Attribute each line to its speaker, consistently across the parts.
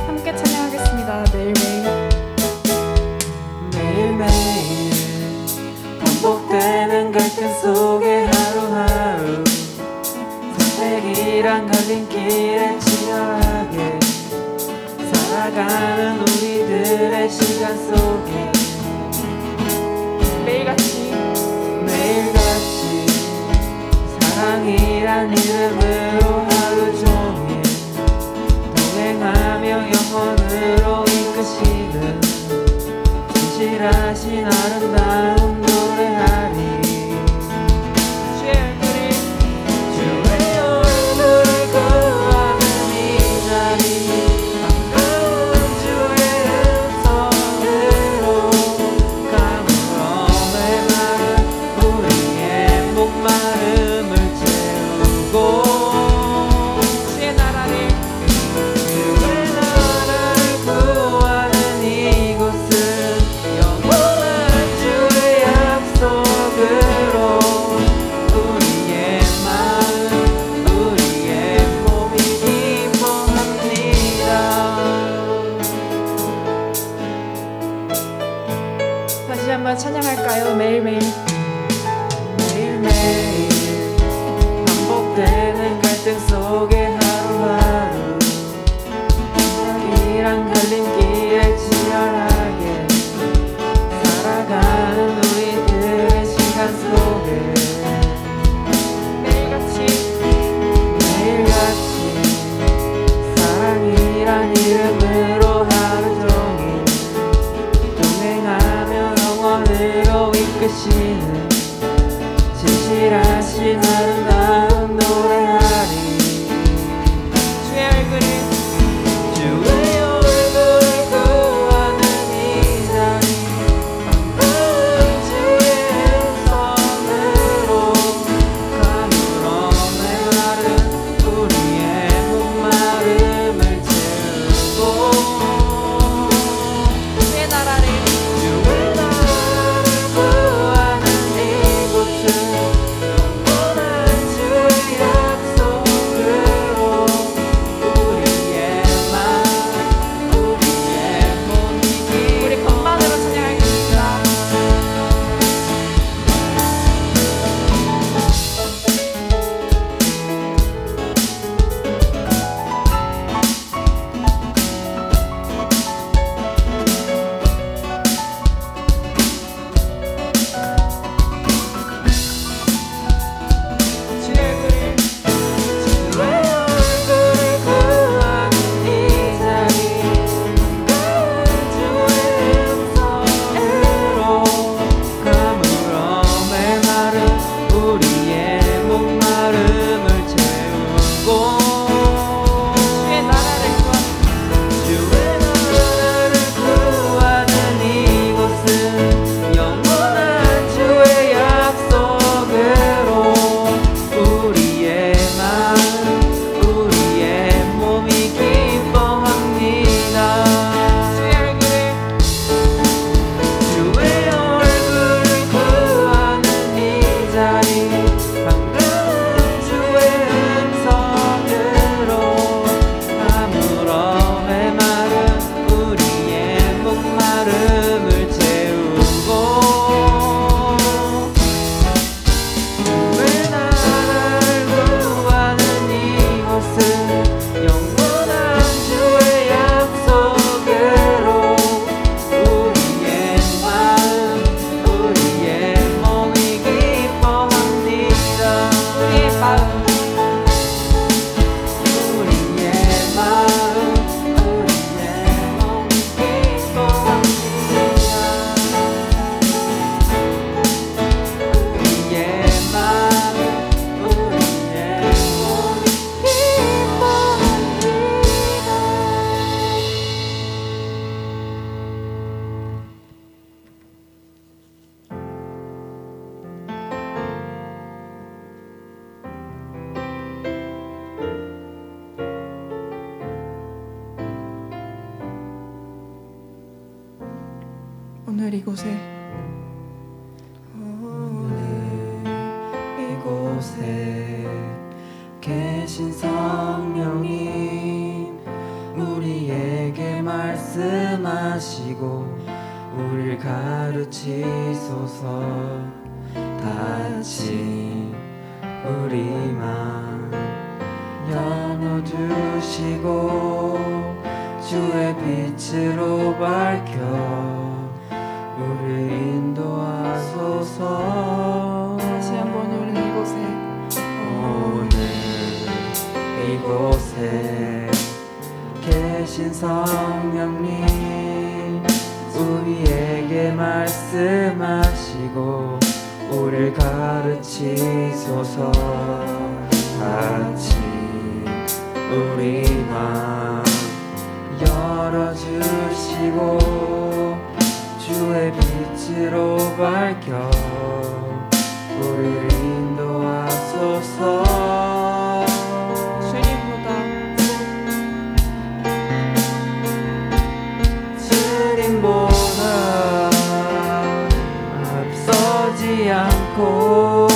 Speaker 1: 함께 찬양하겠습니다. 매일매일.
Speaker 2: 매일매일 반복되는 갈등 속에 하루하루 선택이란 갈림길에 치열하게 살아가는 우리들의 시간 속에
Speaker 1: 매일같이
Speaker 2: 사랑이란 이름으로 하루 종일 동행하며 영원으로 이끄시는 진실하신 아름다운 노래하리. 주의 얼굴을 구하는 이 자리 반가운 주의 음성으로 가물어 메마른 우리의 목마름을 채우고 주의 나라를 구하는 이곳은 영원한 주의 약속으로 우리의 마음 우리의 몸이 기뻐합니다.
Speaker 1: 다시 한번 찬양할까요? 매일매일.
Speaker 2: 매일매일 반복되는 갈등 속에 하루하루 이란 갈림길에 치열하게 살아가는 우리들의 시간 속에
Speaker 1: 매일같이
Speaker 2: 사랑이란 이름으로 하루 종일 동행하며 영원으로 이끄시는 진실하신 아름다운 노래하리. 주의 얼굴을 구하는 이 자리 반가운 주의 음성으로 가물어 메마른 우리의 목마름을 채우고
Speaker 1: 주의 나라를
Speaker 2: 구하는 이곳은 영원한 주의 약속으로 우리의 마음 우리의 몸이
Speaker 1: 우리 건반으로 찬양하겠습니다.
Speaker 2: 주의 얼굴을 구하는 이 자리 반가운 주의 음성으로 가물어 메마른 우리의 목마름을 채우고
Speaker 1: 주의 나라를
Speaker 2: 구하는 이곳은 영원한 주의 약속으로 우리의 마음 우리의 몸이 기뻐합니다. 주의 얼굴을 구하는 이 자리 반가운 주의 음성으로 가물어 메마른 우리의 목마름을 채우고 주의 나라를 구하는 이곳은 영원한 주의 약속으로 우리의 마음 우리의 몸이 기뻐합니다.
Speaker 1: 우리의 마음
Speaker 2: 우리의 마음 우리의 몸이 기뻐합니다. 우리의 마음 우리의 몸이 기뻐합니다.
Speaker 1: 오늘 이곳에
Speaker 2: 계신 성령님 우리에게 말씀하시고 우리를 가르치소서. 다시 우리만 열어주시고 주의 빛으로 밝혀 우리를 인도하소서.
Speaker 1: 다시 한번 오늘
Speaker 2: 이곳에 계신 성령님 우리에게 말씀하시고 우리를 가르치소서. 같이 우리만 열어주시고 주의 빛으로 밝혀 우리를 인도하소서. 주님보다 앞서지 않고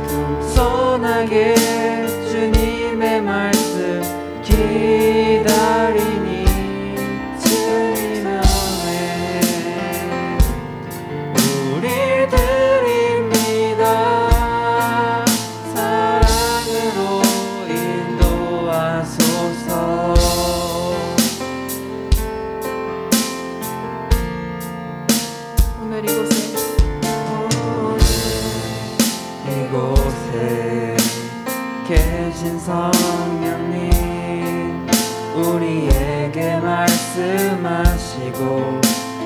Speaker 2: 겸손하게 주님의 말씀 기다리니 주님 안에 우릴 드립니다. 사랑으로 인도하소서.
Speaker 1: 오늘
Speaker 2: 이곳에 계신 성령님 우리에게 말씀하시고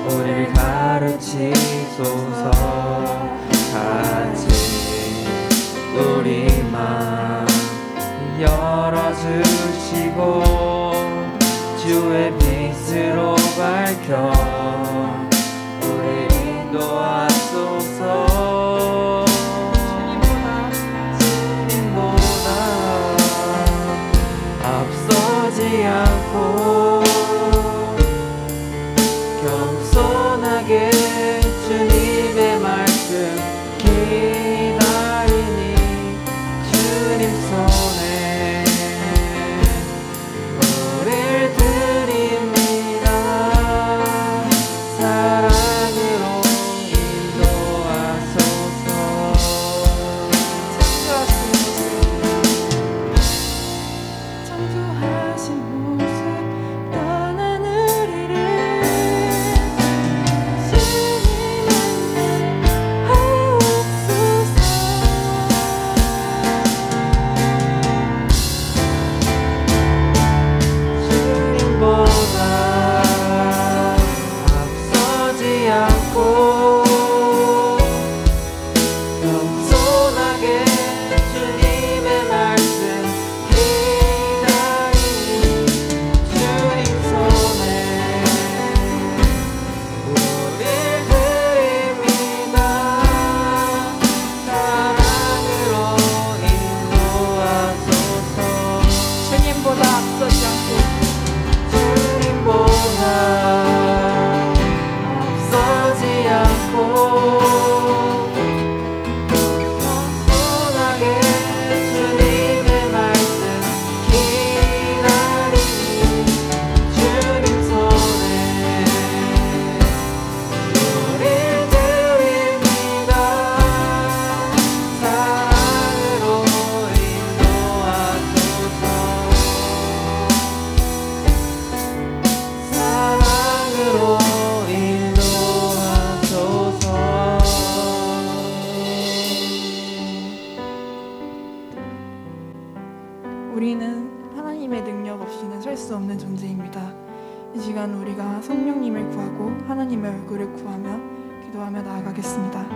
Speaker 2: 우리를 가르치소서. 같이 우리만 열어주시고 주의 빛으로 밝혀 우리를 인도하소서. 주님보다 앞서지 않고 겸손하게 주님의 말씀 기다리니 주님 손에 우릴 드립니다. 사랑으로 인도하소서.
Speaker 1: 창조하신 모습 떠난 우리를 주님 만나옵소서.
Speaker 2: 주님보다 앞서지 않고 겸손하게 주님의 말씀 기다리니 주님 손에 우릴 드립니다. 사랑으로 인도하소서.
Speaker 1: 주님보다 앞서지 않고
Speaker 2: 주님보다 앞서지 않고 겸손하게 주님의 말씀 기다리니 주님 손에 우릴 드립니다. 사랑으로 인도하소서. 사랑으로 인도하소서.
Speaker 1: 우리는 하나님의 능력 없이는 살 수 없는 존재입니다. 이 시간 우리가 성령님을 구하고 하나님의 얼굴을 구하며 기도하며 나아가겠습니다.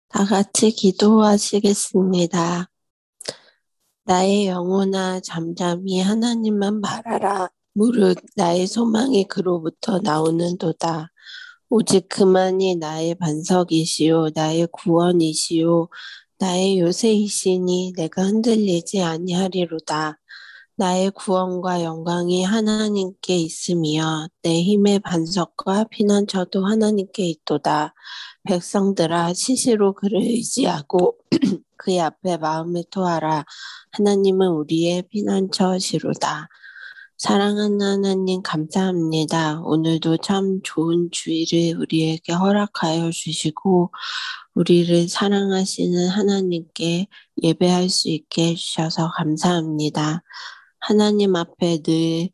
Speaker 3: 다 같이 기도하시겠습니다. 나의 영혼아 잠잠히 하나님만 바라라. 무릇 나의 소망이 그로부터 나오는도다. 오직 그만이 나의 반석이시요 나의 구원이시요 나의 요새이시니 내가 흔들리지 아니하리로다. 나의 구원과 영광이 하나님께 있으며 내 힘의 반석과 피난처도 하나님께 있도다. 백성들아 시시로 그를 의지하고 그의 앞에 마음을 토하라. 하나님은 우리의 피난처시로다. 사랑하는 하나님 감사합니다. 오늘도 참 좋은 주일을 우리에게 허락하여 주시고 우리를 사랑하시는 하나님께 예배할 수 있게 해주셔서 감사합니다. 하나님 앞에 늘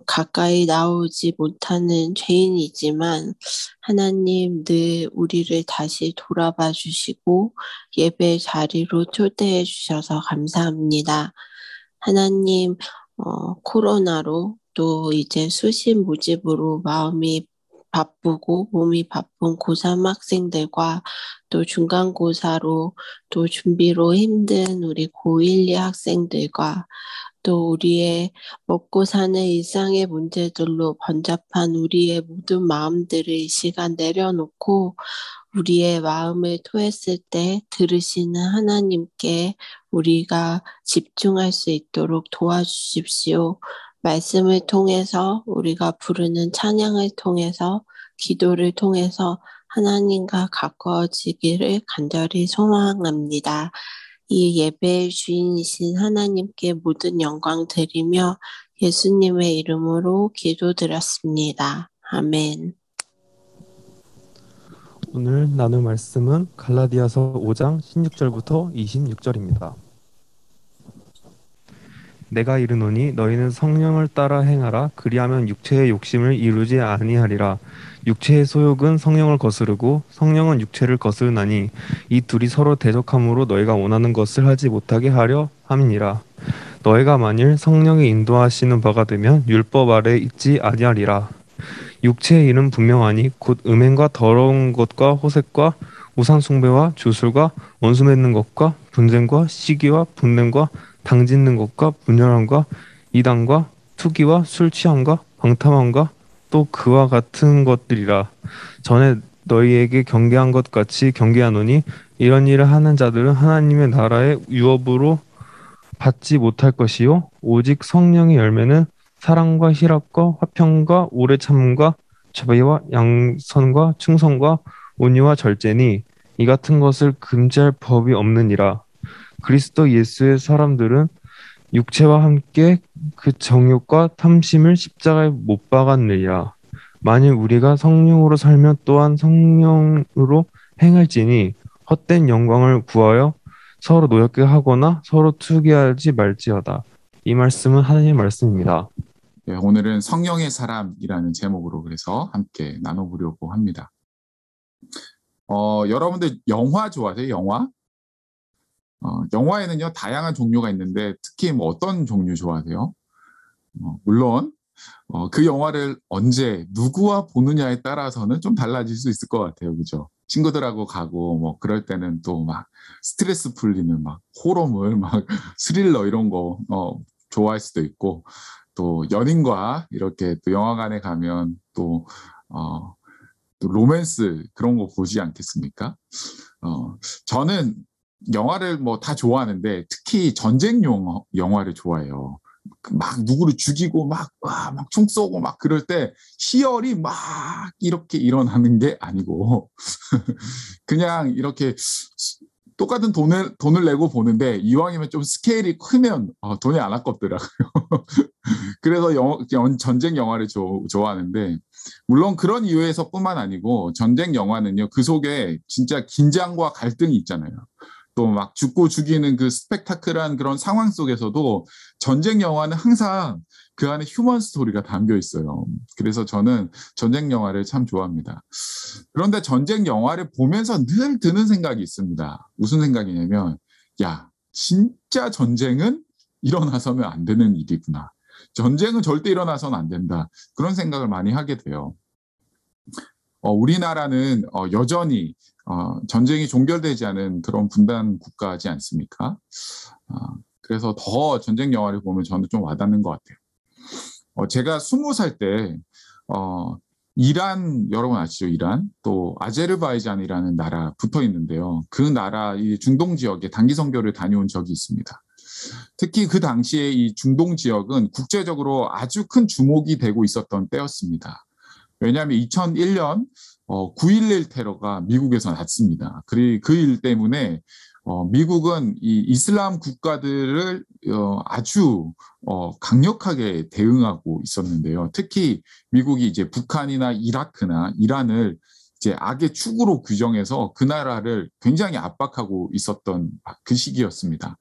Speaker 3: 가까이 나오지 못하는 죄인이지만 하나님 늘 우리를 다시 돌아봐 주시고 예배 자리로 초대해 주셔서 감사합니다. 하나님 코로나로 또 이제 수시 모집으로 마음이 바쁘고 몸이 바쁜 고3 학생들과 또 중간고사로 또 준비로 힘든 우리 고1, 2 학생들과 또 우리의 먹고 사는 일상의 문제들로 번잡한 우리의 모든 마음들을 이 시간 내려놓고 우리의 마음을 토했을 때 들으시는 하나님께 우리가 집중할 수 있도록 도와주십시오. 말씀을 통해서 우리가 부르는 찬양을 통해서 기도를 통해서 하나님과 가까워지기를 간절히 소망합니다. 이 예배의 주인이신 하나님께 모든 영광 드리며 예수님의 이름으로 기도드렸습니다. 아멘.
Speaker 4: 오늘 나눌 말씀은 갈라디아서 5장 16절부터 26절입니다. 내가 이르노니 너희는 성령을 따라 행하라. 그리하면 육체의 욕심을 이루지 아니하리라. 육체의 소욕은 성령을 거스르고 성령은 육체를 거스르나니 이 둘이 서로 대적함으로 너희가 원하는 것을 하지 못하게 하려 함이니라. 너희가 만일 성령이 인도하시는 바가 되면 율법 아래 있지 아니하리라. 육체의 일은 분명하니 곧 음행과 더러운 것과 호색과 우상 숭배와 주술과 원수 맺는 것과 분쟁과 시기와 분냄과 당짓는 것과 분열함과 이단과 투기와 술 취함과 방탕함과 또 그와 같은 것들이라. 전에 너희에게 경계한 것 같이 경계하노니 이런 일을 하는 자들은 하나님의 나라의 유업으로 받지 못할 것이요 오직 성령의 열매는 사랑과 희락과 화평과 오래 참음과 자비와 양선과 충성과 온유와 절제니 이 같은 것을 금지할 법이 없느니라. 그리스도 예수의 사람들은 육체와 함께 그 정욕과 탐심을 십자가에 못 박았느니라. 만일 우리가 성령으로 살면 또한 성령으로 행할지니 헛된 영광을 구하여 서로 노엽게 하거나 서로 투기하지 말지어다. 이 말씀은 하나님의 말씀입니다.
Speaker 5: 네, 오늘은 성령의 사람이라는 제목으로 그래서 함께 나눠보려고 합니다. 여러분들 영화 좋아하세요? 영화? 영화에는요 다양한 종류가 있는데 특히 뭐 어떤 종류 좋아하세요? 물론 그 영화를 언제 누구와 보느냐에 따라서는 좀 달라질 수 있을 것 같아요, 그죠? 친구들하고 가고 뭐 그럴 때는 또 막 스트레스 풀리는 막 호러물, 막 스릴러 이런 거 좋아할 수도 있고, 또 연인과 이렇게 또 영화관에 가면 또 로맨스 그런 거 보지 않겠습니까? 저는 영화를 뭐 다 좋아하는데 특히 전쟁용 영화를 좋아해요. 막 누구를 죽이고 막 총 쏘고 막 그럴 때 희열이 막 이렇게 일어나는 게 아니고 그냥 이렇게 똑같은 돈을 내고 보는데 이왕이면 좀 스케일이 크면 돈이 안 아깝더라고요. 그래서 전쟁 영화를 좋아하는데, 물론 그런 이유에서뿐만 아니고 전쟁 영화는요 그 속에 진짜 긴장과 갈등이 있잖아요. 또 막 죽고 죽이는 그 스펙타클한 그런 상황 속에서도 전쟁 영화는 항상 그 안에 휴먼 스토리가 담겨 있어요. 그래서 저는 전쟁 영화를 참 좋아합니다. 그런데 전쟁 영화를 보면서 늘 드는 생각이 있습니다. 무슨 생각이냐면, 야, 진짜 전쟁은 일어나서는 안 되는 일이구나. 전쟁은 절대 일어나서는 안 된다. 그런 생각을 많이 하게 돼요. 우리나라는 여전히 전쟁이 종결되지 않은 그런 분단 국가지 않습니까? 그래서 더 전쟁 영화를 보면 저는 좀 와닿는 것 같아요. 제가 20살 때 이란, 여러분 아시죠? 이란, 또 아제르바이잔이라는 나라 붙어 있는데요. 그 나라 이 중동 지역에 단기 선교를 다녀온 적이 있습니다. 특히 그 당시에 이 중동 지역은 국제적으로 아주 큰 주목이 되고 있었던 때였습니다. 왜냐하면 2001년 9.11 테러가 미국에서 났습니다. 그 일 때문에 미국은 이 이슬람 국가들을 아주 강력하게 대응하고 있었는데요. 특히 미국이 이제 북한이나 이라크나 이란을 이제 악의 축으로 규정해서 그 나라를 굉장히 압박하고 있었던 그 시기였습니다.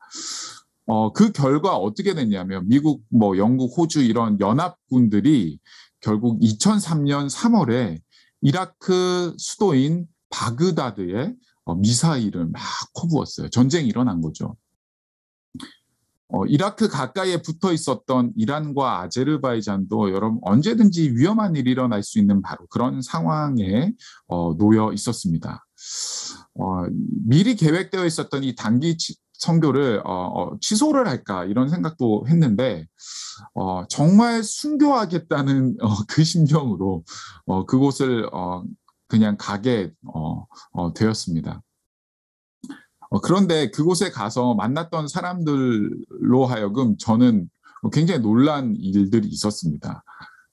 Speaker 5: 그 결과 어떻게 됐냐면 미국, 영국, 호주 이런 연합군들이 결국 2003년 3월에 이라크 수도인 바그다드에 미사일을 막 퍼부었어요. 전쟁이 일어난 거죠. 이라크 가까이에 붙어 있었던 이란과 아제르바이잔도 여러분 언제든지 위험한 일이 일어날 수 있는 바로 그런 상황에 놓여 있었습니다. 미리 계획되어 있었던 이 단기 선교를 취소를 할까 이런 생각도 했는데 정말 순교하겠다는 그 심정으로 그곳을 그냥 가게 되었습니다. 그런데 그곳에 가서 만났던 사람들로 하여금 저는 굉장히 놀란 일들이 있었습니다.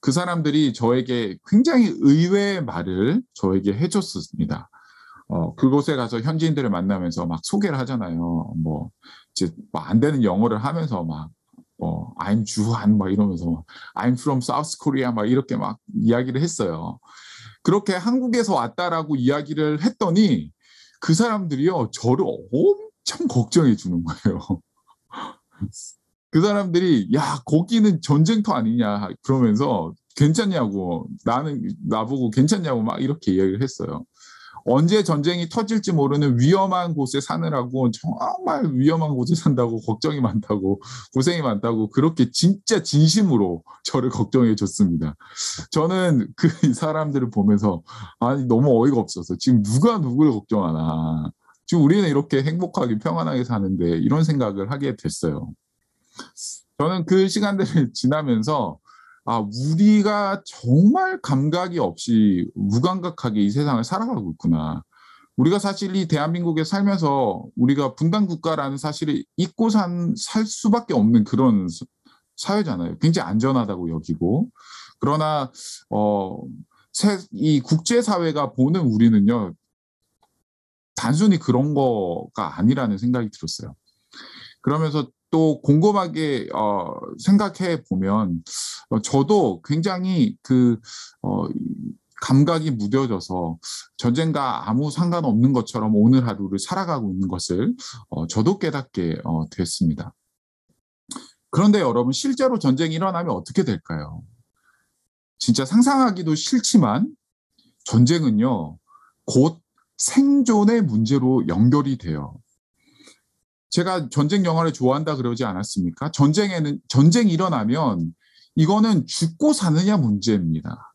Speaker 5: 그 사람들이 저에게 굉장히 의외의 말을 저에게 해줬습니다. 그곳에 가서 현지인들을 만나면서 막 소개를 하잖아요. 이제 안 되는 영어를 하면서 막 I'm 주한 막 이러면서 I'm from South Korea 막 이렇게 막 이야기를 했어요. 그렇게 한국에서 왔다라고 이야기를 했더니 그 사람들이요 저를 엄청 걱정해 주는 거예요. 그 사람들이 야 거기는 전쟁터 아니냐 그러면서 괜찮냐고 나보고 괜찮냐고 막 이렇게 이야기를 했어요. 언제 전쟁이 터질지 모르는 위험한 곳에 사느라고 정말 위험한 곳에 산다고 걱정이 많다고 고생이 많다고 그렇게 진짜 진심으로 저를 걱정해 줬습니다. 저는 그 사람들을 보면서 아니 너무 어이가 없어서 지금 누가 누구를 걱정하나 지금 우리는 이렇게 행복하게 평안하게 사는데 이런 생각을 하게 됐어요. 저는 그 시간들을 지나면서 우리가 정말 감각이 없이 무감각하게 이 세상을 살아가고 있구나. 우리가 사실 이 대한민국에 살면서 우리가 분단 국가라는 사실을 잊고 살 수밖에 없는 그런 사회잖아요. 굉장히 안전하다고 여기고. 그러나 이 국제사회가 보는 우리는요. 단순히 그런 거가 아니라는 생각이 들었어요. 그러면서 또 곰곰하게 생각해 보면 저도 굉장히 감각이 무뎌져서 전쟁과 아무 상관없는 것처럼 오늘 하루를 살아가고 있는 것을 저도 깨닫게 됐습니다. 그런데 여러분 실제로 전쟁이 일어나면 어떻게 될까요? 진짜 상상하기도 싫지만 전쟁은요 곧 생존의 문제로 연결이 돼요. 제가 전쟁 영화를 좋아한다 그러지 않았습니까? 전쟁이 일어나면 이거는 죽고 사느냐 문제입니다.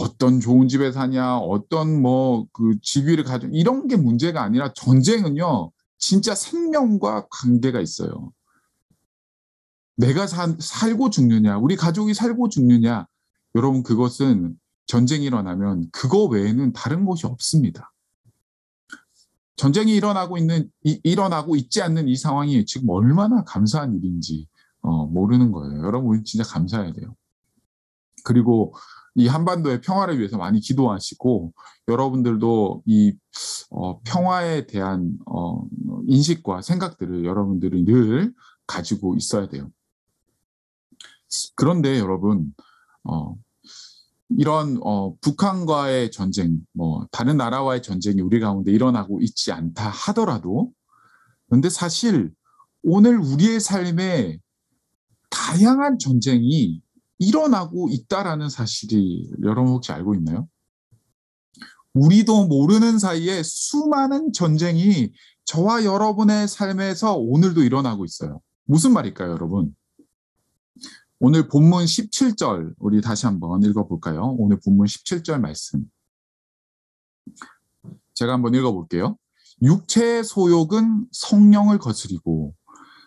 Speaker 5: 어떤 좋은 집에 사냐, 어떤 그 직위를 가진 이런 게 문제가 아니라 전쟁은요, 진짜 생명과 관계가 있어요. 내가 살고 죽느냐, 우리 가족이 살고 죽느냐, 여러분 그것은 전쟁이 일어나면 그거 외에는 다른 것이 없습니다. 전쟁이 일어나고 있지 않는 이 상황이 지금 얼마나 감사한 일인지 모르는 거예요. 여러분 우리 진짜 감사해야 돼요. 그리고 이 한반도의 평화를 위해서 많이 기도하시고 여러분들도 이 평화에 대한 인식과 생각들을 여러분들이 늘 가지고 있어야 돼요. 그런데 여러분 이런 북한과의 전쟁, 다른 나라와의 전쟁이 우리 가운데 일어나고 있지 않다 하더라도, 그런데 사실 오늘 우리의 삶에 다양한 전쟁이 일어나고 있다라는 사실이 여러분 혹시 알고 있나요? 우리도 모르는 사이에 수많은 전쟁이 저와 여러분의 삶에서 오늘도 일어나고 있어요. 무슨 말일까요, 여러분? 오늘 본문 17절 우리 다시 한번 읽어볼까요? 오늘 본문 17절 말씀. 제가 한번 읽어볼게요. 육체의 소욕은 성령을 거스리고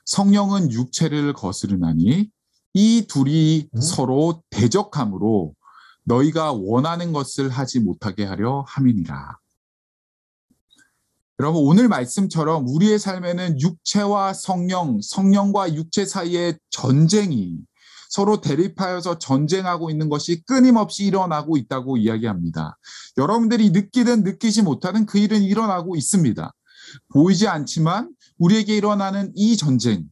Speaker 5: 성령은 육체를 거스르나니 이 둘이 서로 대적함으로 너희가 원하는 것을 하지 못하게 하려 함이니라. 여러분, 오늘 말씀처럼 우리의 삶에는 육체와 성령, 성령과 육체 사이의 전쟁이 서로 대립하여서 전쟁하고 있는 것이 끊임없이 일어나고 있다고 이야기합니다. 여러분들이 느끼든 느끼지 못하는 그 일은 일어나고 있습니다. 보이지 않지만 우리에게 일어나는 이 전쟁,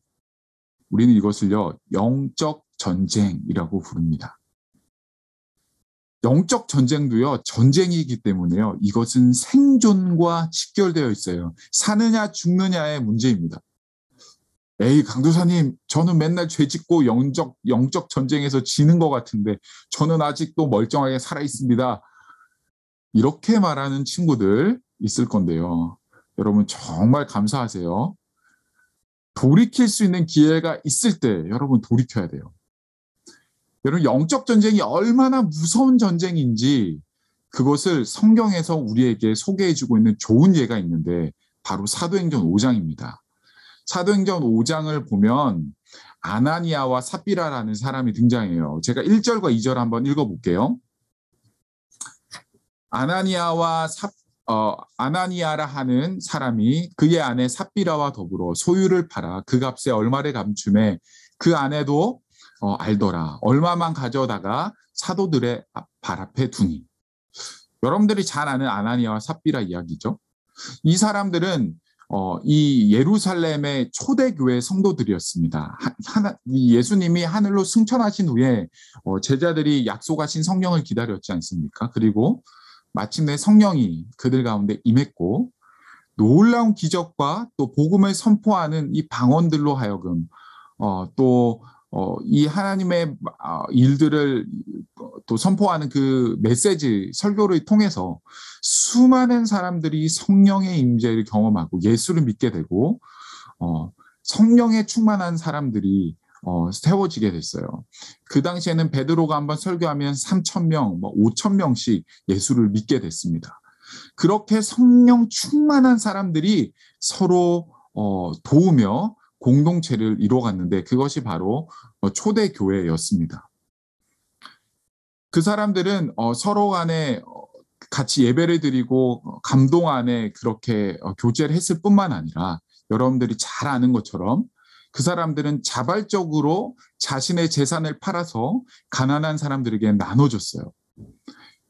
Speaker 5: 우리는 이것을요, 영적 전쟁이라고 부릅니다. 영적 전쟁도요, 전쟁이기 때문에요, 이것은 생존과 직결되어 있어요. 사느냐 죽느냐의 문제입니다. 에이, 강도사님, 저는 맨날 죄 짓고 영적 전쟁에서 지는 것 같은데 저는 아직도 멀쩡하게 살아 있습니다. 이렇게 말하는 친구들 있을 건데요. 여러분 정말 감사하세요. 돌이킬 수 있는 기회가 있을 때 여러분 돌이켜야 돼요. 여러분, 영적 전쟁이 얼마나 무서운 전쟁인지 그것을 성경에서 우리에게 소개해주고 있는 좋은 예가 있는데 바로 사도행전 5장입니다. 사도행전 5장을 보면 아나니아와 삽비라라는 사람이 등장해요. 제가 1절과 2절 한번 읽어볼게요. 아나니아라 하는 사람이 그의 아내 삽비라와 더불어 소유를 팔아 그 값에 얼마를 감춤해 그 아내도 알더라. 얼마만 가져다가 사도들의 발 앞에 두니. 여러분들이 잘 아는 아나니아와 삽비라 이야기죠. 이 사람들은 이 예루살렘의 초대교회 성도들이었습니다. 예수님이 하늘로 승천하신 후에 제자들이 약속하신 성령을 기다렸지 않습니까? 그리고 마침내 성령이 그들 가운데 임했고 놀라운 기적과 또 복음을 선포하는 이 방언들로 하여금 이 하나님의 일들을 또 선포하는 그 메시지 설교를 통해서 수많은 사람들이 성령의 임재를 경험하고 예수를 믿게 되고 성령에 충만한 사람들이 세워지게 됐어요. 그 당시에는 베드로가 한번 설교하면 3,000명, 5,000명씩 예수를 믿게 됐습니다. 그렇게 성령 충만한 사람들이 서로 도우며 공동체를 이루어갔는데 그것이 바로 초대교회였습니다. 그 사람들은 서로 간에 같이 예배를 드리고 감동 안에 그렇게 교제를 했을 뿐만 아니라 여러분들이 잘 아는 것처럼 그 사람들은 자발적으로 자신의 재산을 팔아서 가난한 사람들에게 나눠줬어요.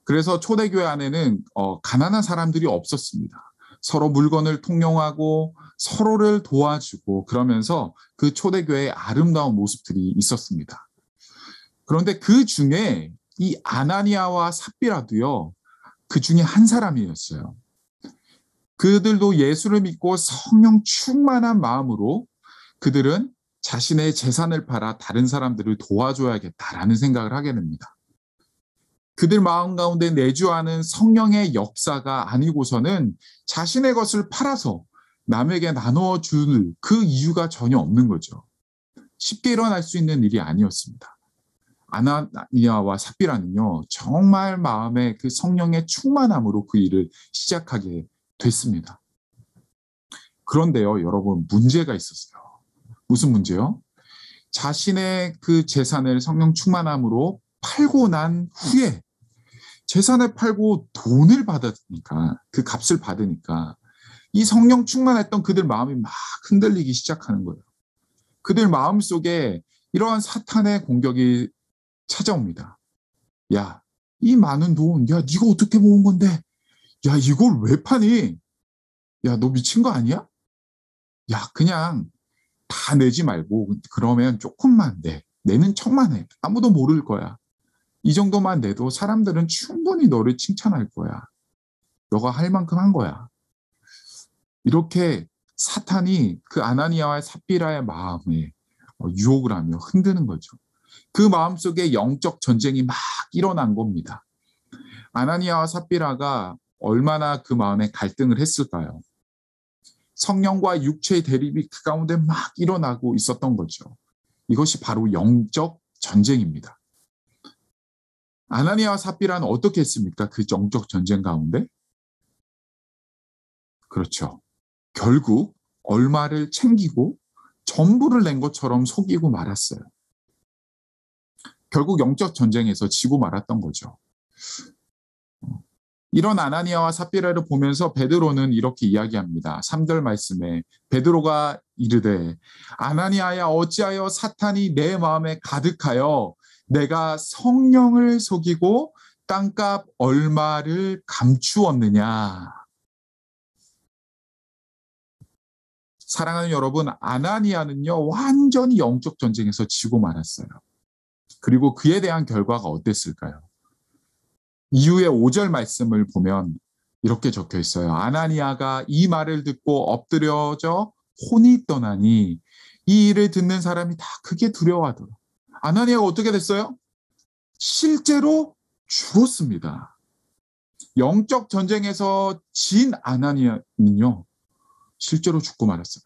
Speaker 5: 그래서 초대교회 안에는 가난한 사람들이 없었습니다. 서로 물건을 통용하고 서로를 도와주고 그러면서 그 초대교회의 아름다운 모습들이 있었습니다. 그런데 그 중에 이 아나니아와 삽비라도요, 그 중에 한 사람이었어요. 그들도 예수를 믿고 성령 충만한 마음으로 그들은 자신의 재산을 팔아 다른 사람들을 도와줘야겠다라는 생각을 하게 됩니다. 그들 마음 가운데 내주하는 성령의 역사가 아니고서는 자신의 것을 팔아서 남에게 나눠줄 그 이유가 전혀 없는 거죠. 쉽게 일어날 수 있는 일이 아니었습니다. 아나니아와 삽비라는요, 정말 마음에 그 성령의 충만함으로 그 일을 시작하게 됐습니다. 그런데요, 여러분, 문제가 있었어요. 무슨 문제요? 자신의 그 재산을 성령 충만함으로 팔고 난 후에 재산을 팔고 돈을 받았으니까, 그 값을 받으니까 이 성령 충만했던 그들 마음이 막 흔들리기 시작하는 거예요. 그들 마음속에 이러한 사탄의 공격이 찾아옵니다. 야, 이 많은 돈, 야, 네가 어떻게 모은 건데? 야, 이걸 왜 파니? 야, 너 미친 거 아니야? 야, 그냥 다 내지 말고 그러면 조금만 내. 내는 척만 해. 아무도 모를 거야. 이 정도만 내도 사람들은 충분히 너를 칭찬할 거야. 너가 할 만큼 한 거야. 이렇게 사탄이 그 아나니아와 삽비라의 마음에 유혹을 하며 흔드는 거죠. 그 마음속에 영적 전쟁이 막 일어난 겁니다. 아나니아와 삽비라가 얼마나 그 마음에 갈등을 했을까요? 성령과 육체의 대립이 그 가운데 막 일어나고 있었던 거죠. 이것이 바로 영적 전쟁입니다. 아나니아와 삽비라는 어떻게 했습니까? 그 영적 전쟁 가운데? 그렇죠. 결국 얼마를 챙기고 전부를 낸 것처럼 속이고 말았어요. 결국 영적 전쟁에서 지고 말았던 거죠. 이런 아나니아와 삽비라를 보면서 베드로는 이렇게 이야기합니다. 3절 말씀에 베드로가 이르되 아나니아야 어찌하여 사탄이 내 마음에 가득하여 내가 성령을 속이고 땅값 얼마를 감추었느냐. 사랑하는 여러분, 아나니아는요 완전히 영적 전쟁에서 지고 말았어요. 그리고 그에 대한 결과가 어땠을까요? 이후에 5절 말씀을 보면 이렇게 적혀 있어요. 아나니아가 이 말을 듣고 엎드려져 혼이 떠나니 이 일을 듣는 사람이 다 크게 두려워하더라. 아나니아가 어떻게 됐어요? 실제로 죽었습니다. 영적 전쟁에서 진 아나니아는요 실제로 죽고 말았어요.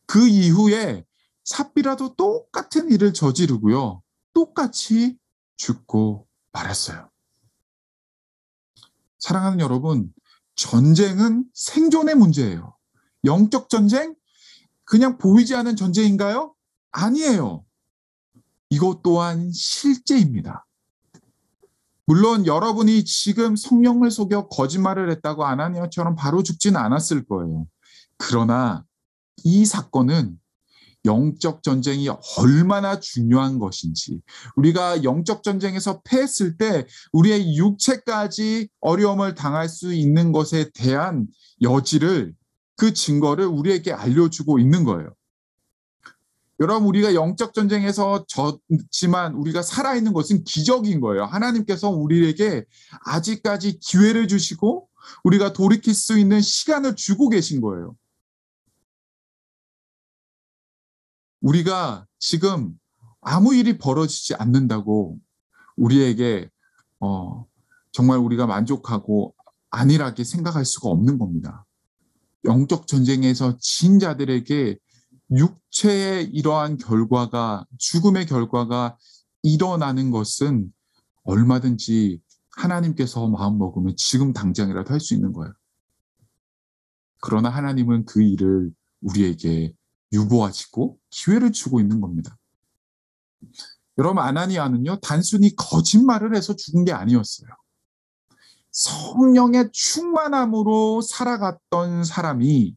Speaker 5: 그 이후에 삽비라도 똑같은 일을 저지르고요 똑같이 죽고 말았어요. 사랑하는 여러분, 전쟁은 생존의 문제예요. 영적 전쟁? 그냥 보이지 않는 전쟁인가요? 아니에요. 이것 또한 실제입니다. 물론 여러분이 지금 성령을 속여 거짓말을 했다고 아나니아처럼 바로 죽지는 않았을 거예요. 그러나 이 사건은 영적 전쟁이 얼마나 중요한 것인지, 우리가 영적 전쟁에서 패했을 때 우리의 육체까지 어려움을 당할 수 있는 것에 대한 여지를, 그 증거를 우리에게 알려주고 있는 거예요. 여러분, 우리가 영적 전쟁에서 졌지만 우리가 살아있는 것은 기적인 거예요. 하나님께서 우리에게 아직까지 기회를 주시고 우리가 돌이킬 수 있는 시간을 주고 계신 거예요. 우리가 지금 아무 일이 벌어지지 않는다고 우리에게 정말 우리가 만족하고 안일하게 생각할 수가 없는 겁니다. 영적 전쟁에서 진 자들에게 육체의 이러한 결과가, 죽음의 결과가 일어나는 것은 얼마든지 하나님께서 마음먹으면 지금 당장이라도 할 수 있는 거예요. 그러나 하나님은 그 일을 우리에게 유보하시고 기회를 주고 있는 겁니다. 여러분, 아나니아는요 단순히 거짓말을 해서 죽은 게 아니었어요. 성령의 충만함으로 살아갔던 사람이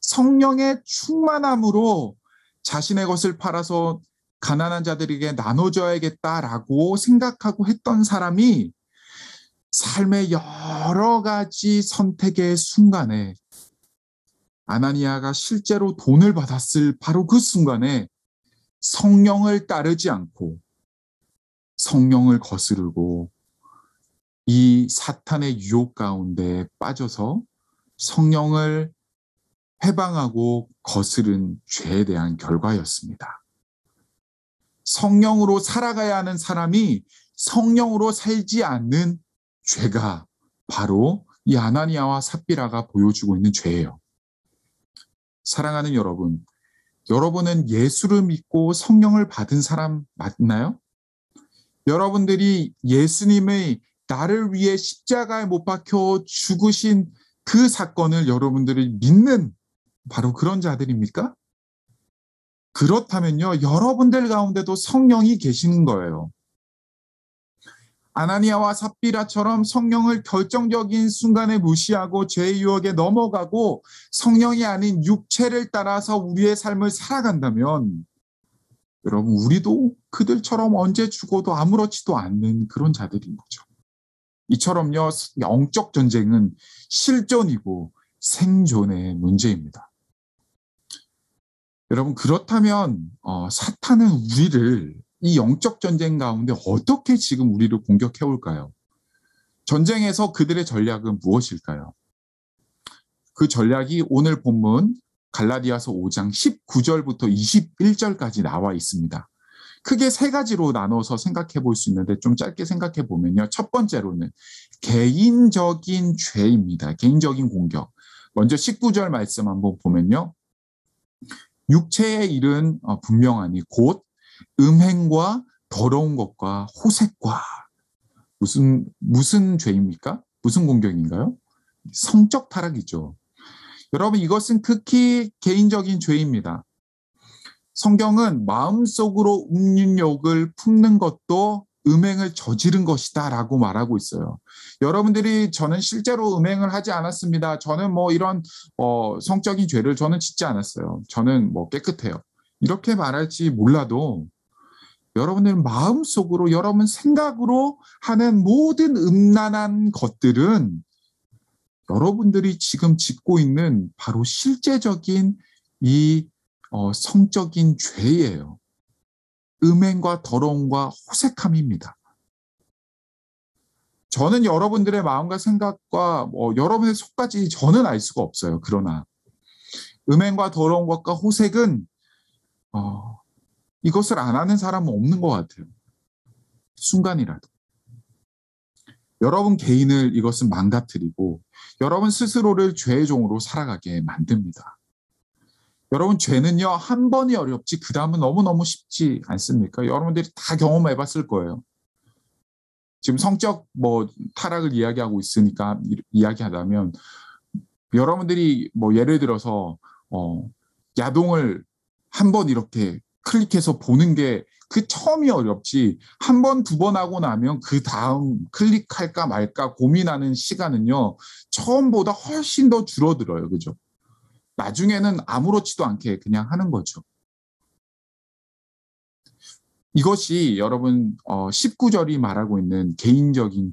Speaker 5: 성령의 충만함으로 자신의 것을 팔아서 가난한 자들에게 나눠줘야겠다라고 생각하고 했던 사람이 삶의 여러 가지 선택의 순간에, 아나니아가 실제로 돈을 받았을 바로 그 순간에 성령을 따르지 않고 성령을 거스르고 이 사탄의 유혹 가운데 빠져서 성령을 해방하고 거스른 죄에 대한 결과였습니다. 성령으로 살아가야 하는 사람이 성령으로 살지 않는 죄가 바로 이 아나니아와 삽비라가 보여주고 있는 죄예요. 사랑하는 여러분, 여러분은 예수를 믿고 성령을 받은 사람 맞나요? 여러분들이 예수님의 나를 위해 십자가에 못 박혀 죽으신 그 사건을 여러분들이 믿는 바로 그런 자들입니까? 그렇다면요, 여러분들 가운데도 성령이 계시는 거예요. 아나니아와 삽비라처럼 성령을 결정적인 순간에 무시하고 죄의 유혹에 넘어가고 성령이 아닌 육체를 따라서 우리의 삶을 살아간다면 여러분, 우리도 그들처럼 언제 죽어도 아무렇지도 않는 그런 자들인 거죠. 이처럼요, 영적 전쟁은 실존이고 생존의 문제입니다. 여러분, 그렇다면 사탄은 우리를 이 영적 전쟁 가운데 어떻게 지금 우리를 공격해 올까요? 전쟁에서 그들의 전략은 무엇일까요? 그 전략이 오늘 본문 갈라디아서 5장 19절부터 21절까지 나와 있습니다. 크게 세 가지로 나눠서 생각해 볼 수 있는데 좀 짧게 생각해 보면요. 첫 번째로는 개인적인 죄입니다. 개인적인 공격. 먼저 19절 말씀 한번 보면요. 육체의 일은 분명하니 곧 음행과 더러운 것과 호색과 무슨 죄입니까? 무슨 공격인가요? 성적 타락이죠. 여러분, 이것은 극히 개인적인 죄입니다. 성경은 마음속으로 음욕을 품는 것도 음행을 저지른 것이다 라고 말하고 있어요. 여러분들이 저는 실제로 음행을 하지 않았습니다. 저는 뭐 이런 성적인 죄를 저는 짓지 않았어요. 저는 뭐 깨끗해요. 이렇게 말할지 몰라도 여러분들 마음속으로 여러분 생각으로 하는 모든 음란한 것들은 여러분들이 지금 짓고 있는 바로 실제적인 이 성적인 죄예요. 음행과 더러움과 호색함입니다. 저는 여러분들의 마음과 생각과 여러분의 속까지 저는 알 수가 없어요. 그러나 음행과 더러운 것과 호색은 이것을 안 하는 사람은 없는 것 같아요. 순간이라도. 여러분 개인을 이것은 망가뜨리고 여러분 스스로를 죄의 종으로 살아가게 만듭니다. 여러분 죄는요 한 번이 어렵지 그 다음은 너무너무 쉽지 않습니까? 여러분들이 다 경험해 봤을 거예요. 지금 성적 타락을 이야기하고 있으니까 이야기하다면 여러분들이 예를 들어서 야동을 한 번 이렇게 클릭해서 보는 게 그 처음이 어렵지 한 번, 두 번 하고 나면 그 다음 클릭할까 말까 고민하는 시간은요 처음보다 훨씬 더 줄어들어요. 그죠? 나중에는 아무렇지도 않게 그냥 하는 거죠. 이것이 여러분 19절이 말하고 있는 개인적인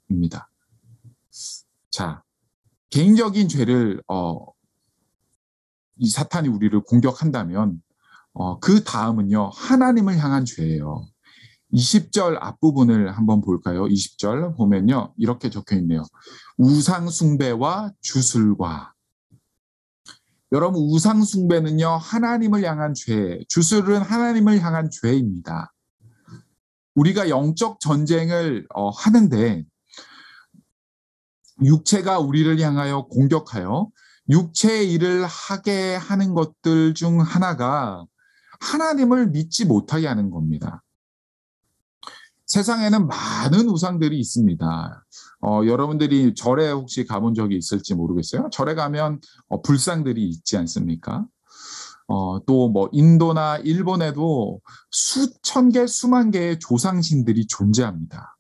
Speaker 5: 죄입니다. 자, 개인적인 죄를 이 사탄이 우리를 공격한다면 그 다음은요 하나님을 향한 죄예요. 20절 앞부분을 한번 볼까요? 20절 보면요 이렇게 적혀 있네요. 우상 숭배와 주술과. 여러분 우상 숭배는요 하나님을 향한 죄, 주술은 하나님을 향한 죄입니다. 우리가 영적 전쟁을 하는데 육체가 우리를 향하여 공격하여 육체의 일을 하게 하는 것들 중 하나가 하나님을 믿지 못하게 하는 겁니다. 세상에는 많은 우상들이 있습니다. 여러분들이 절에 혹시 가본 적이 있을지 모르겠어요. 절에 가면 불상들이 있지 않습니까? 또 인도나 일본에도 수천 개, 수만 개의 조상신들이 존재합니다.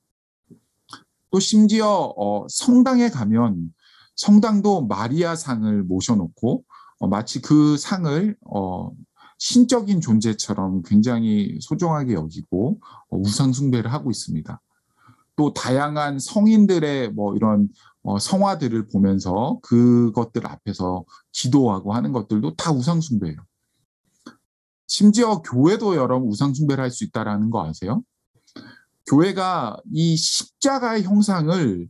Speaker 5: 또 심지어 성당에 가면 성당도 마리아 상을 모셔놓고 마치 그 상을 신적인 존재처럼 굉장히 소중하게 여기고 우상 숭배를 하고 있습니다. 또 다양한 성인들의 이런 성화들을 보면서 그것들 앞에서 기도하고 하는 것들도 다 우상 숭배예요. 심지어 교회도 여러분 우상 숭배를 할 수 있다는 거 아세요? 교회가 이 십자가의 형상을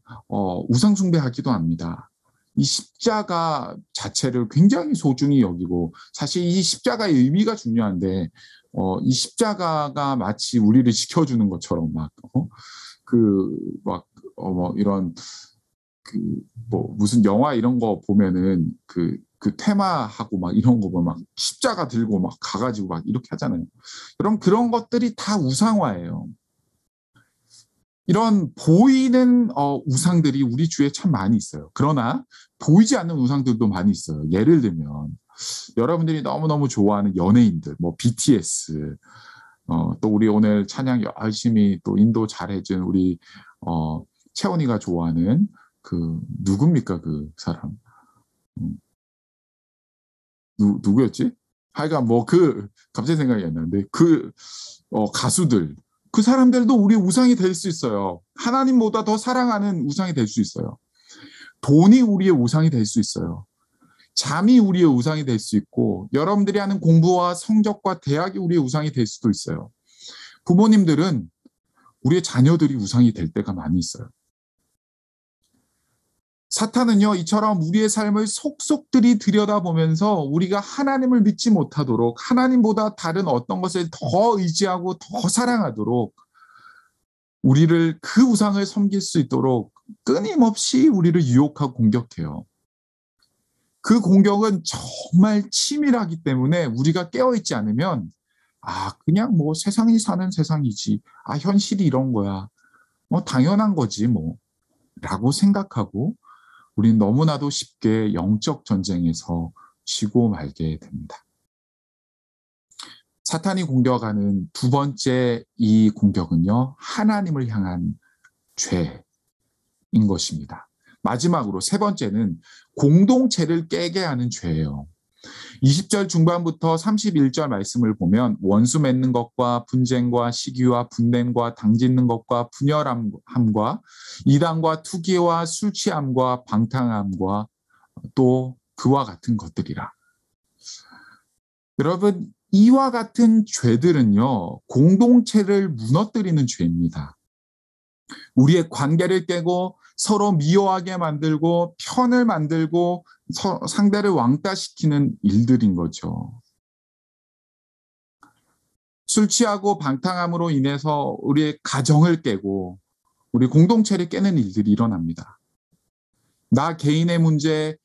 Speaker 5: 우상 숭배하기도 합니다. 이 십자가 자체를 굉장히 소중히 여기고 사실 이 십자가의 의미가 중요한데 이 십자가가 마치 우리를 지켜주는 것처럼 이런 무슨 영화 이런 거 보면은 그 테마하고 이런 거 보면 십자가 들고 가가지고 이렇게 하잖아요. 여러분 그런 것들이 다 우상화예요. 이런 보이는 우상들이 우리 주위에 참 많이 있어요. 그러나 보이지 않는 우상들도 많이 있어요. 예를 들면 여러분들이 너무너무 좋아하는 연예인들, BTS, 또 우리 오늘 찬양 열심히 또 인도 잘해준 우리 채원이가 좋아하는 누굽니까 그 사람? 누구였지? 하여간 갑자기 생각이 안 나는데 가수들. 그 사람들도 우리 우상이 될 수 있어요. 하나님보다 더 사랑하는 우상이 될 수 있어요. 돈이 우리의 우상이 될 수 있어요. 잠이 우리의 우상이 될 수 있고 여러분들이 하는 공부와 성적과 대학이 우리의 우상이 될 수도 있어요. 부모님들은 우리의 자녀들이 우상이 될 때가 많이 있어요. 사탄은요 이처럼 우리의 삶을 속속들이 들여다보면서 우리가 하나님을 믿지 못하도록 하나님보다 다른 어떤 것을 더 의지하고 더 사랑하도록 우리를 그 우상을 섬길 수 있도록 끊임없이 우리를 유혹하고 공격해요. 그 공격은 정말 치밀하기 때문에 우리가 깨어있지 않으면 그냥 세상이 사는 세상이지 현실이 이런 거야 당연한 거지 라고 생각하고 우리는 너무나도 쉽게 영적 전쟁에서 지고 말게 됩니다. 사탄이 공격하는 두 번째 이 공격은요, 하나님을 향한 죄인 것입니다. 마지막으로 세 번째는 공동체를 깨게 하는 죄예요. 20절 중반부터 31절 말씀을 보면 원수 맺는 것과 분쟁과 시기와 분냄과 당짓는 것과 분열함과 이단과 투기와 술 취함과 방탕함과 또 그와 같은 것들이라. 여러분, 이와 같은 죄들은요, 공동체를 무너뜨리는 죄입니다. 우리의 관계를 깨고 서로 미워하게 만들고 편을 만들고 상대를 왕따시키는 일들인 거죠. 술 취하고 방탕함으로 인해서 우리의 가정을 깨고 우리 공동체를 깨는 일들이 일어납니다. 나 개인의 문제,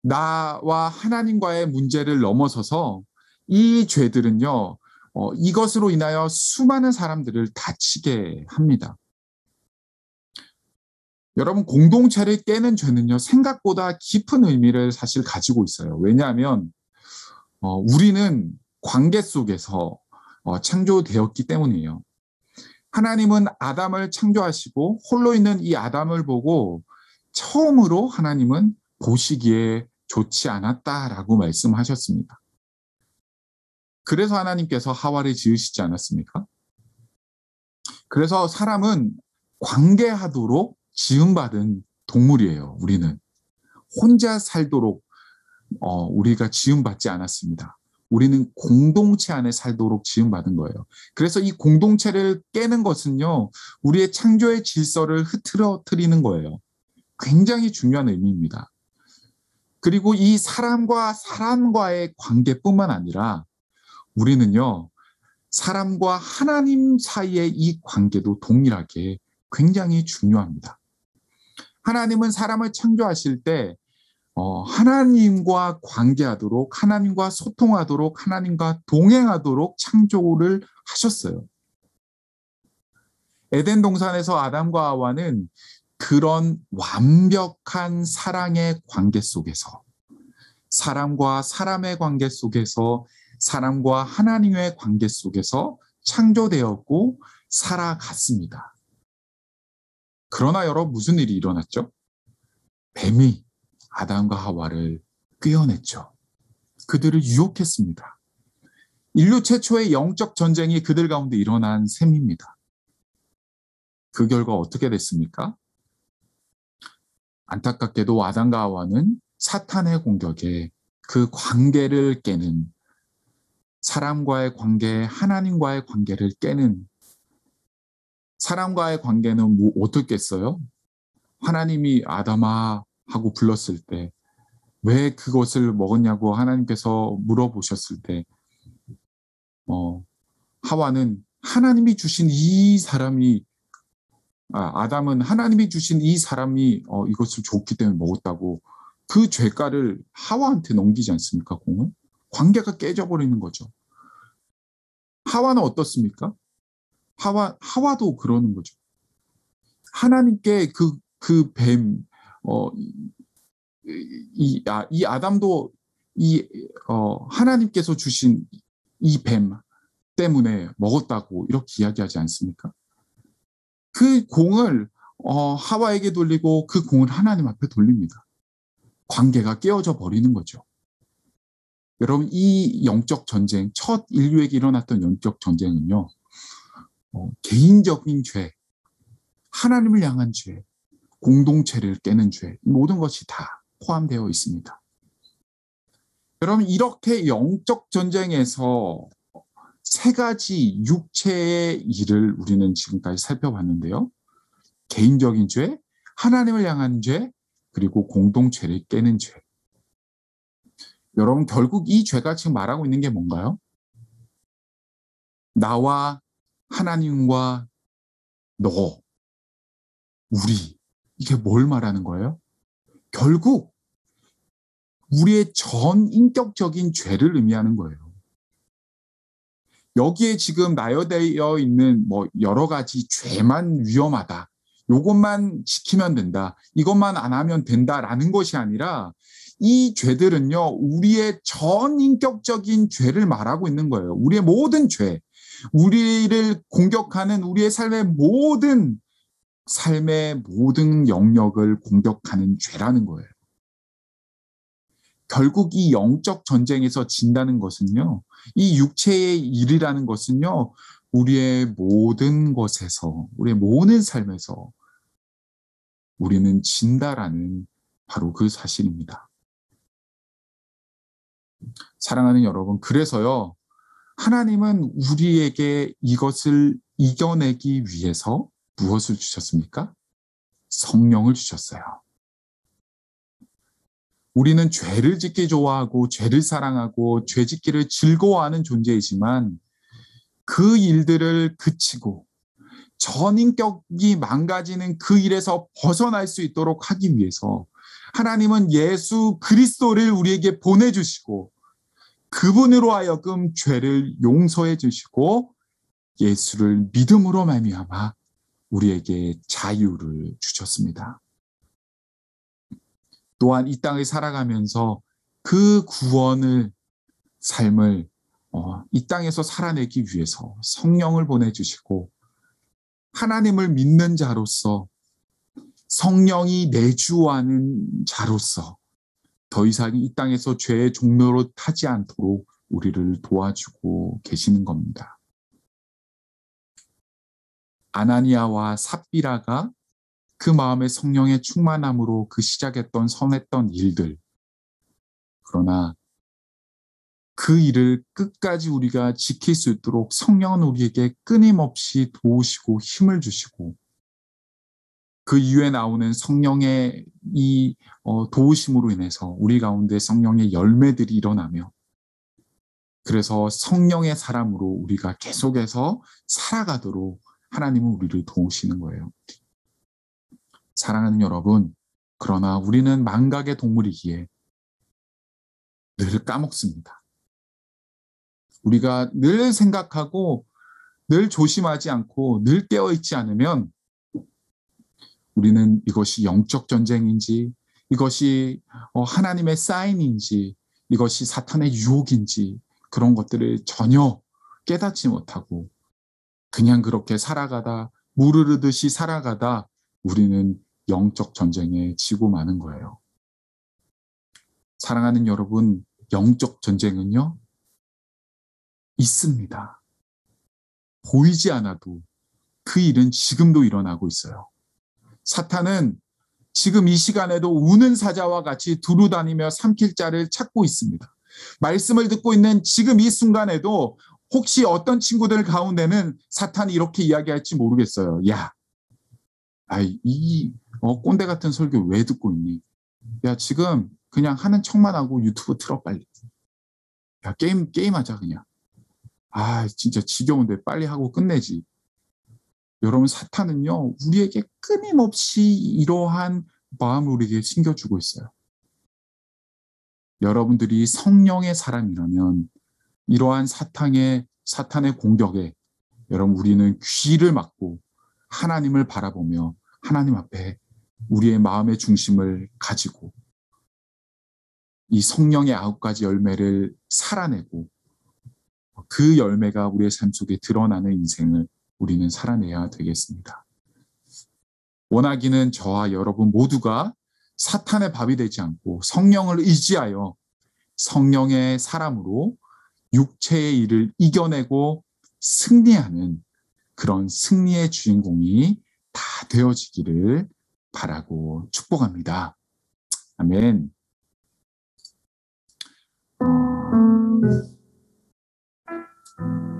Speaker 5: 나와 하나님과의 문제를 넘어서서 이 죄들은요, 이것으로 인하여 수많은 사람들을 다치게 합니다. 여러분, 공동체를 깨는 죄는요, 생각보다 깊은 의미를 사실 가지고 있어요. 왜냐하면 우리는 관계 속에서 창조되었기 때문이에요. 하나님은 아담을 창조하시고 홀로 있는 이 아담을 보고 처음으로 하나님은 보시기에 좋지 않았다라고 말씀하셨습니다. 그래서 하나님께서 하와를 지으시지 않았습니까? 그래서 사람은 관계하도록 지음받은 동물이에요. 우리는 혼자 살도록 우리가 지음받지 않았습니다. 우리는 공동체 안에 살도록 지음받은 거예요. 그래서 이 공동체를 깨는 것은요, 우리의 창조의 질서를 흐트러뜨리는 거예요. 굉장히 중요한 의미입니다. 그리고 이 사람과 사람과의 관계뿐만 아니라 우리는요, 사람과 하나님 사이의 이 관계도 동일하게 굉장히 중요합니다. 하나님은 사람을 창조하실 때 하나님과 관계하도록, 하나님과 소통하도록, 하나님과 동행하도록 창조를 하셨어요. 에덴 동산에서 아담과 하와는 그런 완벽한 사랑의 관계 속에서, 사람과 사람의 관계 속에서, 사람과 하나님의 관계 속에서 창조되었고 살아갔습니다. 그러나 여러분, 무슨 일이 일어났죠? 뱀이 아담과 하와를 꿰어냈죠. 그들을 유혹했습니다. 인류 최초의 영적 전쟁이 그들 가운데 일어난 셈입니다. 그 결과 어떻게 됐습니까? 안타깝게도 아담과 하와는 사탄의 공격에 그 관계를 깨는, 사람과의 관계, 하나님과의 관계를 깨는, 사람과의 관계는 뭐 어떻겠어요? 하나님이 아담아 하고 불렀을 때, 왜 그것을 먹었냐고 하나님께서 물어보셨을 때, 하와는 하나님이 주신 이 사람이, 아담은 하나님이 주신 이 사람이 이것을 줬기 때문에 먹었다고 그 죄가를 하와한테 넘기지 않습니까? 공을? 관계가 깨져버리는 거죠. 하와는 어떻습니까? 하와도 그러는 거죠. 하나님께 그 뱀, 이 아담도 하나님께서 주신 이 뱀 때문에 먹었다고 이렇게 이야기하지 않습니까? 그 공을 하와에게 돌리고 그 공을 하나님 앞에 돌립니다. 관계가 깨어져 버리는 거죠. 여러분, 이 영적 전쟁, 첫 인류에게 일어났던 영적 전쟁은요, 개인적인 죄, 하나님을 향한 죄, 공동체를 깨는 죄, 모든 것이 다 포함되어 있습니다. 여러분, 이렇게 영적 전쟁에서 세 가지 육체의 일을 우리는 지금까지 살펴봤는데요. 개인적인 죄, 하나님을 향한 죄, 그리고 공동체를 깨는 죄. 여러분, 결국 이 죄가 지금 말하고 있는 게 뭔가요? 나와 하나님과 너, 우리, 이게 뭘 말하는 거예요? 결국 우리의 전 인격적인 죄를 의미하는 거예요. 여기에 지금 나열되어 있는 여러 가지 죄만 위험하다, 이것만 지키면 된다, 이것만 안 하면 된다라는 것이 아니라 이 죄들은요, 우리의 전인격적인 죄를 말하고 있는 거예요. 우리의 모든 죄, 우리를 공격하는 우리의 삶의 모든 영역을 공격하는 죄라는 거예요. 결국 이 영적 전쟁에서 진다는 것은요, 이 육체의 일이라는 것은요, 우리의 모든 것에서, 우리의 모든 삶에서 우리는 진다라는 바로 그 사실입니다. 사랑하는 여러분, 그래서요, 하나님은 우리에게 이것을 이겨내기 위해서 무엇을 주셨습니까? 성령을 주셨어요. 우리는 죄를 짓기 좋아하고 죄를 사랑하고 죄 짓기를 즐거워하는 존재이지만 그 일들을 그치고 전인격이 망가지는 그 일에서 벗어날 수 있도록 하기 위해서 하나님은 예수 그리스도를 우리에게 보내주시고 그분으로 하여금 죄를 용서해 주시고 예수를 믿음으로 말미암아 우리에게 자유를 주셨습니다. 또한 이 땅을 살아가면서 그 삶을 이 땅에서 살아내기 위해서 성령을 보내주시고 하나님을 믿는 자로서 성령이 내주하는 자로서 더 이상 이 땅에서 죄의 종로로 타지 않도록 우리를 도와주고 계시는 겁니다. 아나니아와 삽비라가 그 마음의 성령의 충만함으로 그 시작했던 선했던 일들, 그러나 그 일을 끝까지 우리가 지킬 수 있도록 성령은 우리에게 끊임없이 도우시고 힘을 주시고 그 이후에 나오는 성령의 이 도우심으로 인해서 우리 가운데 성령의 열매들이 일어나며 그래서 성령의 사람으로 우리가 계속해서 살아가도록 하나님은 우리를 도우시는 거예요. 사랑하는 여러분, 그러나 우리는 망각의 동물이기에 늘 까먹습니다. 우리가 늘 생각하고 늘 조심하지 않고 늘 깨어있지 않으면 우리는 이것이 영적 전쟁인지 이것이 하나님의 사인인지 이것이 사탄의 유혹인지 그런 것들을 전혀 깨닫지 못하고 그냥 그렇게 살아가다 무르르듯이 살아가다 우리는 영적 전쟁에 지고 마는 거예요. 사랑하는 여러분, 영적 전쟁은요 있습니다. 보이지 않아도 그 일은 지금도 일어나고 있어요. 사탄은 지금 이 시간에도 우는 사자와 같이 두루다니며 삼킬 자를 찾고 있습니다. 말씀을 듣고 있는 지금 이 순간에도 혹시 어떤 친구들 가운데는 사탄이 이렇게 이야기할지 모르겠어요. 야, 이 꼰대 같은 설교 왜 듣고 있니? 야, 지금 그냥 하는 척만 하고 유튜브 틀어 빨리. 야, 게임하자 그냥. 진짜 지겨운데 빨리 하고 끝내지. 여러분, 사탄은요 우리에게 끊임없이 이러한 마음을 우리에게 심겨주고 있어요. 여러분들이 성령의 사람이라면 이러한 사탄의 공격에 여러분 우리는 귀를 막고 하나님을 바라보며 하나님 앞에 우리의 마음의 중심을 가지고 이 성령의 9가지 열매를 살아내고 그 열매가 우리의 삶 속에 드러나는 인생을 우리는 살아내야 되겠습니다. 원하기는 저와 여러분 모두가 사탄의 밥이 되지 않고 성령을 의지하여 성령의 사람으로 육체의 일을 이겨내고 승리하는 그런 승리의 주인공이 다 되어지기를 바라고 축복합니다. 아멘.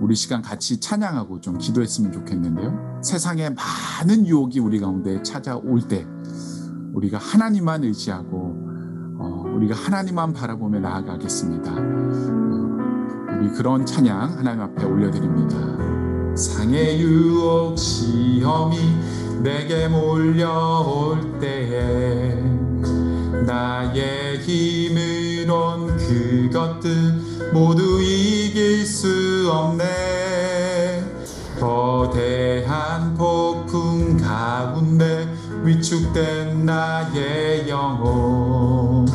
Speaker 5: 우리 시간 같이 찬양하고 좀 기도했으면 좋겠는데요. 세상에 많은 유혹이 우리 가운데 찾아올 때 우리가 하나님만 의지하고 우리가 하나님만 바라보며 나아가겠습니다. 우리 그런 찬양 하나님 앞에 올려드립니다. 상의 유혹 시험이 내게 몰려올 때에 나의 힘으론 그것들 모두 이길 수 없네. 거대한 폭풍 가운데 위축된 나의 영혼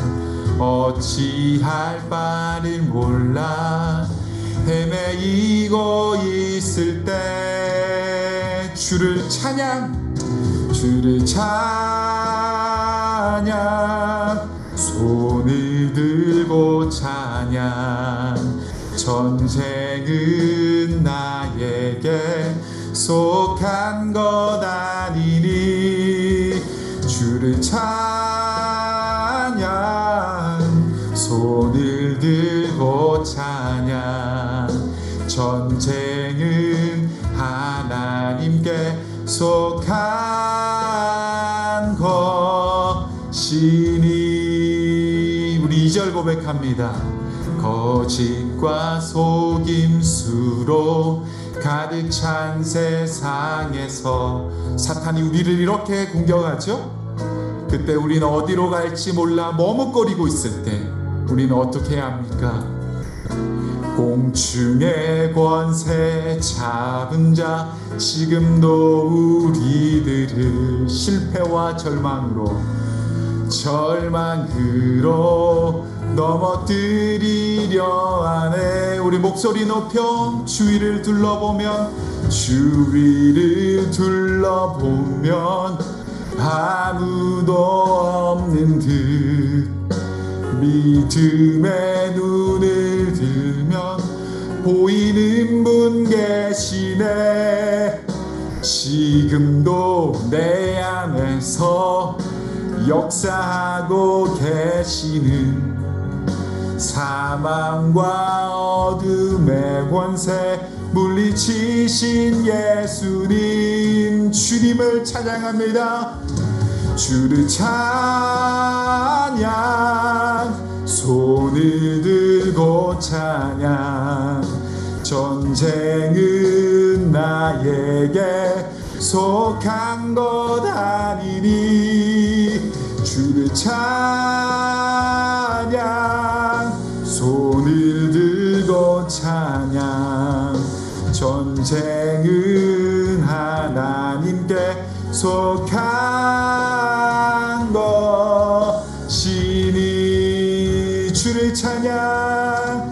Speaker 5: 어찌할 바를 몰라 헤매이고 있을 때 주를 찬양 손을 들고 찬양 전쟁은 나에게 속한 것 아니니 주를 찬양 손을 들고 찬양 전쟁은 하나님께 속한 것이니 우리 2절 고백합니다. 거짓과 속임수로 가득 찬 세상에서 사탄이 우리를 이렇게 공격하죠. 그때 우리는 어디로 갈지 몰라 머뭇거리고 있을 때 우리는 어떻게 해야 합니까? 공중의 권세 잡은 자 지금도 우리들을 실패와 절망으로 넘어뜨리려 하네. 우리 목소리 높여 주위를 둘러보면 아무도 없는 듯 믿음의 눈을 들면 보이는 분 계시네. 지금도 내 안에서 역사하고 계시는 사망과 어둠의 권세 물리치신 예수님 주님을 찬양합니다. 주를 찬양 손을 들고 찬양 전쟁은 나에게 속한 것 아니니 주를 찬양 손을 들고 찬양 전쟁은 하나님께 속한 것이니 주를 찬양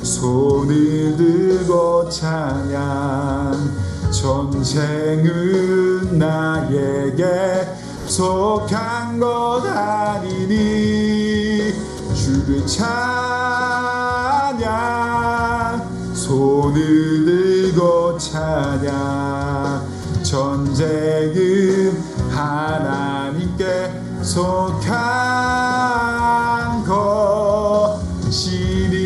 Speaker 5: 손을 들고 찬양 전쟁은 나에게 속한 것 아니니 주를 찬양 손을 들고 찬양 전쟁은 하나님께 속한 것이니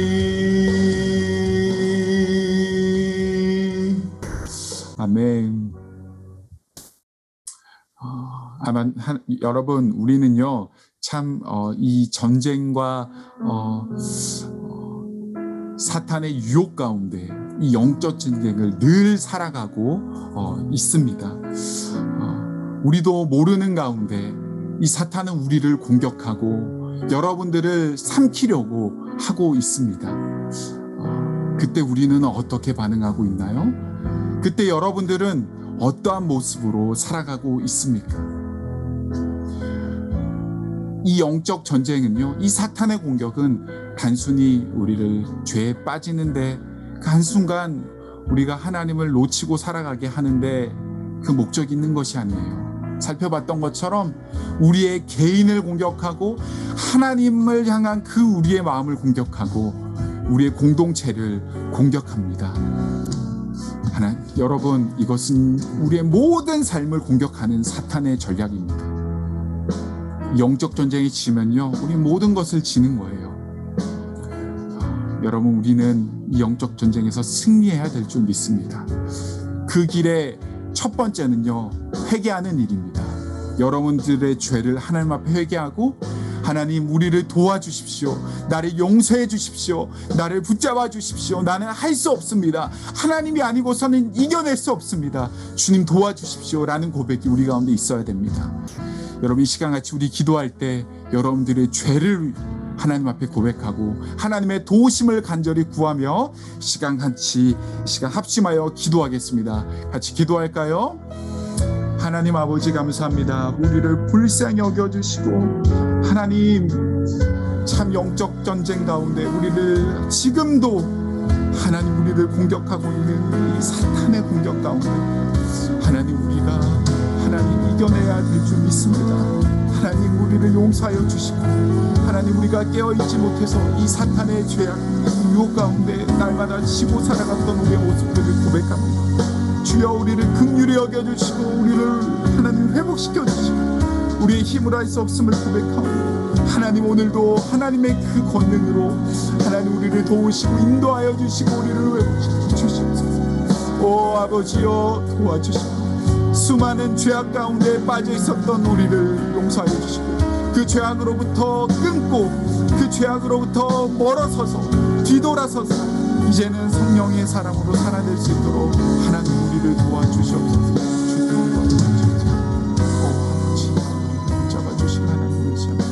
Speaker 5: 아멘. 아마 여러분 우리는요 참 이 전쟁과 사탄의 유혹 가운데 이 영적 전쟁을 늘 살아가고 있습니다. 우리도 모르는 가운데 이 사탄은 우리를 공격하고 여러분들을 삼키려고 하고 있습니다. 그때 우리는 어떻게 반응하고 있나요? 그때 여러분들은 어떠한 모습으로 살아가고 있습니까? 이 영적 전쟁은요, 이 사탄의 공격은 단순히 우리를 죄에 빠지는데 그 한순간 우리가 하나님을 놓치고 살아가게 하는데 그 목적이 있는 것이 아니에요. 살펴봤던 것처럼 우리의 개인을 공격하고 하나님을 향한 그 우리의 마음을 공격하고 우리의 공동체를 공격합니다. 여러분, 이것은 우리의 모든 삶을 공격하는 사탄의 전략입니다. 영적 전쟁이 지면요, 우리 모든 것을 지는 거예요. 여러분, 우리는 이 영적 전쟁에서 승리해야 될 줄 믿습니다. 그 길의 첫 번째는요, 회개하는 일입니다. 여러분들의 죄를 하나님 앞에 회개하고, 하나님 우리를 도와주십시오. 나를 용서해 주십시오. 나를 붙잡아 주십시오. 나는 할 수 없습니다. 하나님이 아니고서는 이겨낼 수 없습니다. 주님 도와주십시오 라는 고백이 우리 가운데 있어야 됩니다. 여러분, 이 시간같이 우리 기도할 때 여러분들의 죄를 하나님 앞에 고백하고 하나님의 도우심을 간절히 구하며 시간 합심하여 기도하겠습니다. 같이 기도할까요? 하나님 아버지 감사합니다. 우리를 불쌍히 여겨주시고 하나님 참 영적 전쟁 가운데 우리를 지금도 하나님 우리를 공격하고 있는 이 사탄의 공격 가운데 하나님 우리가 하나님 이겨내야 될 줄 믿습니다. 하나님 우리를 용서하여 주시고 하나님 우리가 깨어있지 못해서 이 사탄의 죄악 유혹 가운데 날마다 지고 살아갔던 우리의 모습들을 고백합니다. 주여 우리를 긍휼히 여겨주시고 우리를 하나님 회복시켜 주시고 우리의 힘으로 할 수 없음을 고백하오니 하나님 오늘도 하나님의 그 권능으로 하나님 우리를 도우시고 인도하여 주시고 우리를 회복시켜 주시옵소서. 오 아버지여 도와주시고 수많은 죄악 가운데 빠져 있었던 우리를 용서하여 주시고 그 죄악으로부터 끊고 그 죄악으로부터 멀어서서 뒤돌아서서 이제는 성령의 사람으로 살아낼 수 있도록 하나님 우리를 도와주시옵소서. 주님을 도와주시옵소서. 오 아버지 우리를 붙잡아 주신 하나님 의지합니다.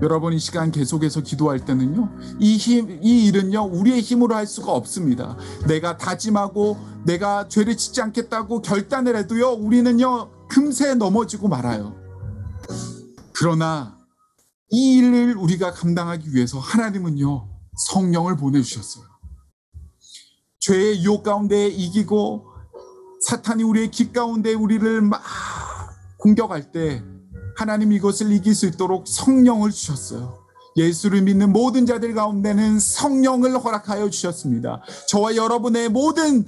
Speaker 5: 여러분 이 시간 계속해서 기도할 때는요 이 일은요 우리의 힘으로 할 수가 없습니다. 내가 다짐하고 내가 죄를 짓지 않겠다고 결단을 해도요 우리는요 금세 넘어지고 말아요. 그러나 이 일을 우리가 감당하기 위해서 하나님은요 성령을 보내주셨어요. 죄의 유혹 가운데 이기고 사탄이 우리의 길 가운데 우리를 막 공격할 때 하나님 이것을 이길 수 있도록 성령을 주셨어요. 예수를 믿는 모든 자들 가운데는 성령을 허락하여 주셨습니다. 저와 여러분의 모든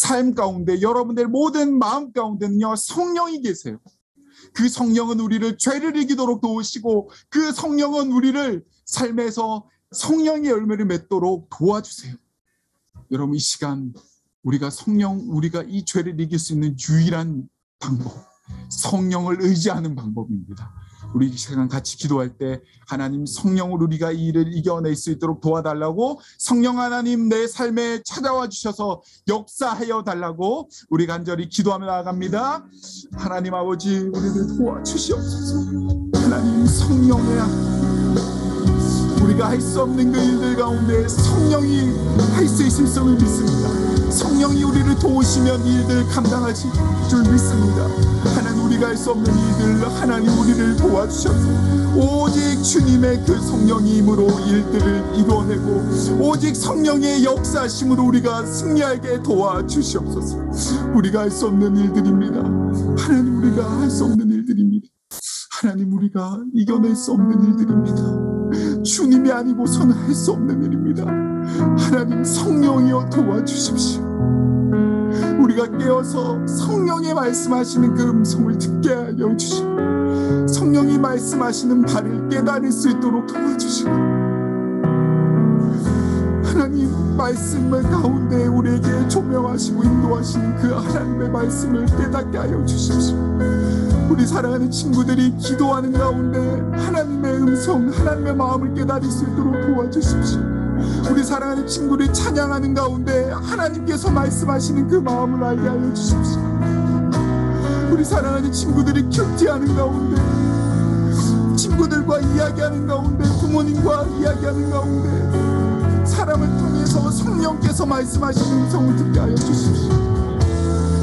Speaker 5: 삶 가운데 여러분의 모든 마음 가운데는요 성령이 계세요. 그 성령은 우리를 죄를 이기도록 도우시고 그 성령은 우리를 삶에서 성령의 열매를 맺도록 도와주세요. 여러분 이 시간 우리가 이 죄를 이길 수 있는 유일한 방법 성령을 의지하는 방법입니다. 우리 이 시간 같이 기도할 때 하나님 성령으로 우리가 이 일을 이겨낼 수 있도록 도와달라고 성령 하나님 내 삶에 찾아와 주셔서 역사하여 달라고 우리 간절히 기도하며 나아갑니다. 하나님 아버지 우리를 도와주시옵소서. 하나님 성령의 우리가 할 수 없는 그 일들 가운데 성령이 할 수 있을 것을 믿습니다. 성령이 우리를 도우시면 이 일들을 감당하실 줄 믿습니다. 하나님 우리가 할 수 없는 일들 하나님 우리를 도와주셔서 오직 주님의 그 성령의 힘으로 일들을 이루어내고 오직 성령의 역사심으로 우리가 승리하게 도와주시옵소서. 우리가 할 수 없는 일들입니다. 하나님 우리가 할 수 없는 일들입니다. 하나님 우리가 이겨낼 수 없는 일들입니다. 주님이 아니고서는 할 수 없는 일입니다. 하나님 성령이여 도와주십시오. 우리가 깨어서 성령이 말씀하시는 그 음성을 듣게 하여 주시고 성령이 말씀하시는 바를 깨달을 수 있도록 도와주시고 하나님 말씀을 가운데 우리에게 조명하시고 인도하시는 그 하나님의 말씀을 깨닫게 하여 주십시오. 우리 사랑하는 친구들이 기도하는 가운데 하나님의 음성, 하나님의 마음을 깨달을 수 있도록 도와주십시오. 우리 사랑하는 친구들이 찬양하는 가운데 하나님께서 말씀하시는 그 마음을 알게 하여 주십시오. 우리 사랑하는 친구들이 큐티하는 가운데 친구들과 이야기하는 가운데 부모님과 이야기하는 가운데 사람을 통해서 성령께서 말씀하시는 음성을 듣게 하여 주십시오.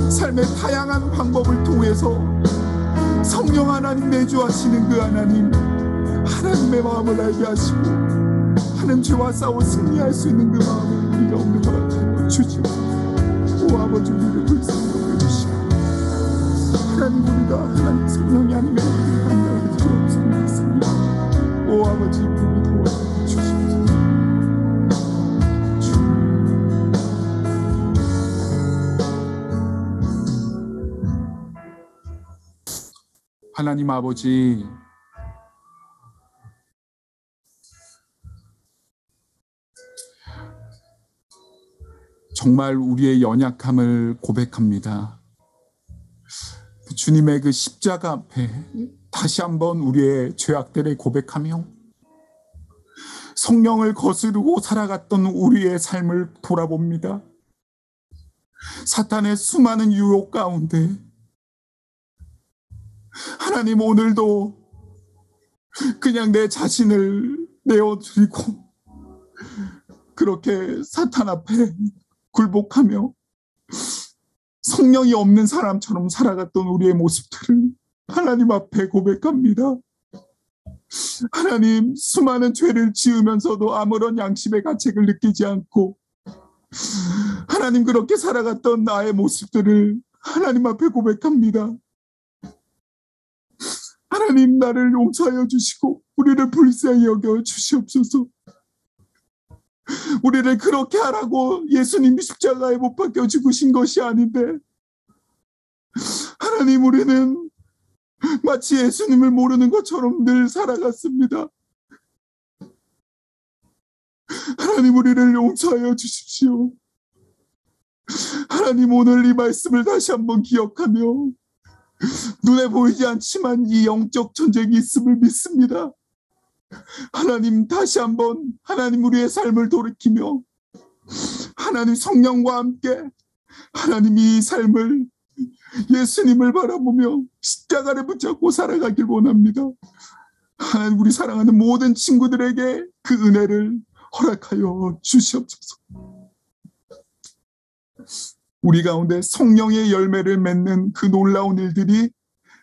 Speaker 5: 삶의 다양한 방법을 통해서 성령 하나님 내주하시는 그 하나님의 마음을 알게 하시고 하나님 죄와 싸워 승리할 수 있는 그 마음을 우리가 없는 허락하여 주시옵소서. 오 아버지 우리를 불쌍히 여겨주시고 하나님 우리가 하나님 성령이 아니면 우리를 감당할 수 없음을 믿습니다. 오 아버지 우리를 도와주시옵소서. 하나님 아버지 정말 우리의 연약함을 고백합니다. 주님의 그 십자가 앞에 다시 한번 우리의 죄악들을 고백하며 성령을 거스르고 살아갔던 우리의 삶을 돌아봅니다. 사탄의 수많은 유혹 가운데 하나님 오늘도 그냥 내 자신을 내어드리고 그렇게 사탄 앞에 굴복하며 성령이 없는 사람처럼 살아갔던 우리의 모습들을 하나님 앞에 고백합니다. 하나님, 수많은 죄를 지으면서도 아무런 양심의 가책을 느끼지 않고 하나님, 그렇게 살아갔던 나의 모습들을 하나님 앞에 고백합니다. 하나님, 나를 용서하여 주시고 우리를 불쌍히 여겨 주시옵소서. 우리를 그렇게 하라고 예수님이 십자가에 못 박혀 죽으신 것이 아닌데, 하나님, 우리는 마치 예수님을 모르는 것처럼 늘 살아갔습니다. 하나님, 우리를 용서하여 주십시오. 하나님, 오늘 이 말씀을 다시 한번 기억하며 눈에 보이지 않지만 이 영적 전쟁이 있음을 믿습니다. 하나님, 다시 한번 하나님 우리의 삶을 돌이키며 하나님 성령과 함께 하나님 이 삶을 예수님을 바라보며 십자가를 붙잡고 살아가길 원합니다. 하나님, 우리 사랑하는 모든 친구들에게 그 은혜를 허락하여 주시옵소서. 우리 가운데 성령의 열매를 맺는 그 놀라운 일들이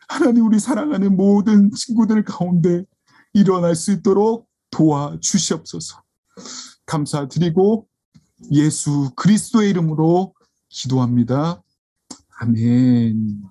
Speaker 5: 하나님 우리 사랑하는 모든 친구들 가운데 일어날 수 있도록 도와주시옵소서. 감사드리고 예수 그리스도의 이름으로 기도합니다. 아멘.